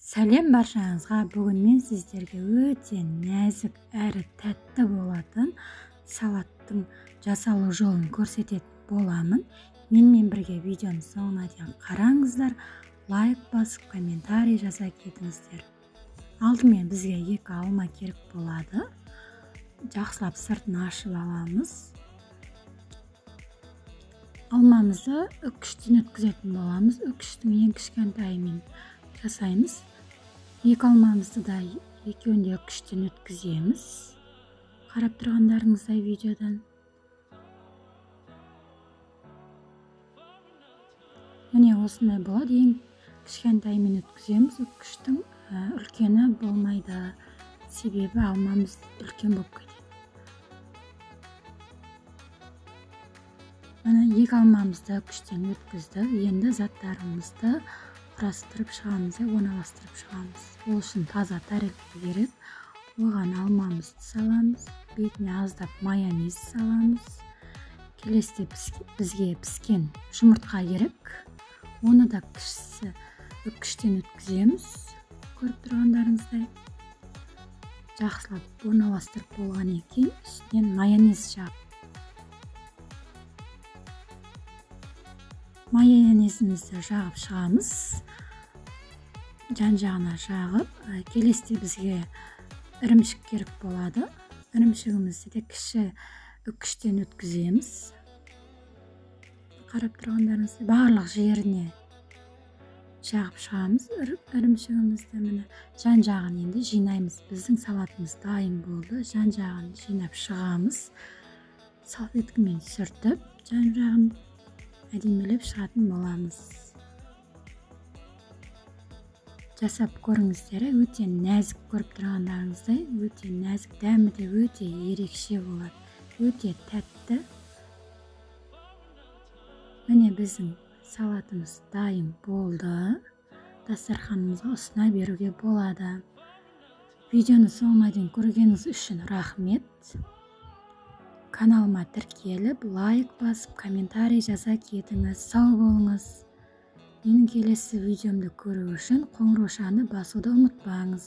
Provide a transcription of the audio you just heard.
Сәлем баршаңызға. Бүгін мен сіздерге өте нәзік әрі тәтті болатын салаттың жасалу жолын көрсететін боламын. Менімен бірге видеоны соңына дейін қараңыздар, лайк басып, комментарий жаза кетіңіздер. Алдымен бізге 2 алма керек болады. Жақсылап сыртын ашып аламыз. Алмамызды үккіштен өткізетін боламыз. Үккіштің ең кішкентайымен жасаймыз. 2 алмамызды да екеуін де үккіштен өткіземіз. Қарап тұрғандарыңыздай видеодан. Міне осындай болады. Ең кішкентайымен өткіземіз. Үккіштің үлкені болмайды. Себебі алмамыз үлкен болып кетеді. Міне 2 алмамызды үккіштен өткіздік. Енді заттарымызды құрастырып шығамыз, орналастырып шығамыз. Ол үшін таза тәрелке керек. Оған алмамызды саламыз, бетіне аздап майонез саламыз. Келесіде бізге піскен жұмыртқа керек. Оны да кішісі үккіштен өткіземіз. Көріп тұрғандарыңыздай. Жақсылап орналастырып болғаннан кейін үстінен майонез жағып. Майонезімізді жағып шығамыз. Жан-жағына жағып, келесіде бізге ірімшік керек болады. Ірімшігімізді де кіші үккіштен өткіземіз. Қарап тұрғандарыңыздай барлық жеріне жағып шығамыз. Ірімшігімізді міне жан-жағын енді жинаймыз. Біздің салатымыз дайын болды. Жан-жағын жинап шығамыз. Салфеткамен сүртіп, жан-жағын әдемілеп шығатын боламыз. Жасап көріңіздер, өте нәзік, көріп тұрғандарыңыздай, өте нәзік, дәмі де өте ерекше болады. Өте тәтті. Міне біздің салатымыз дайын болды. Дастарханымызға ұсына беруге болады. Видеоны соңына дейін көргеніңіз үшін рахмет. Каналыма тіркеліп, лайк басып, комментарий жаза кетіңіз. Сау болыңыз. Менің келесі видеомды көру үшін қоңыраушаны басуды ұмытпаңыз.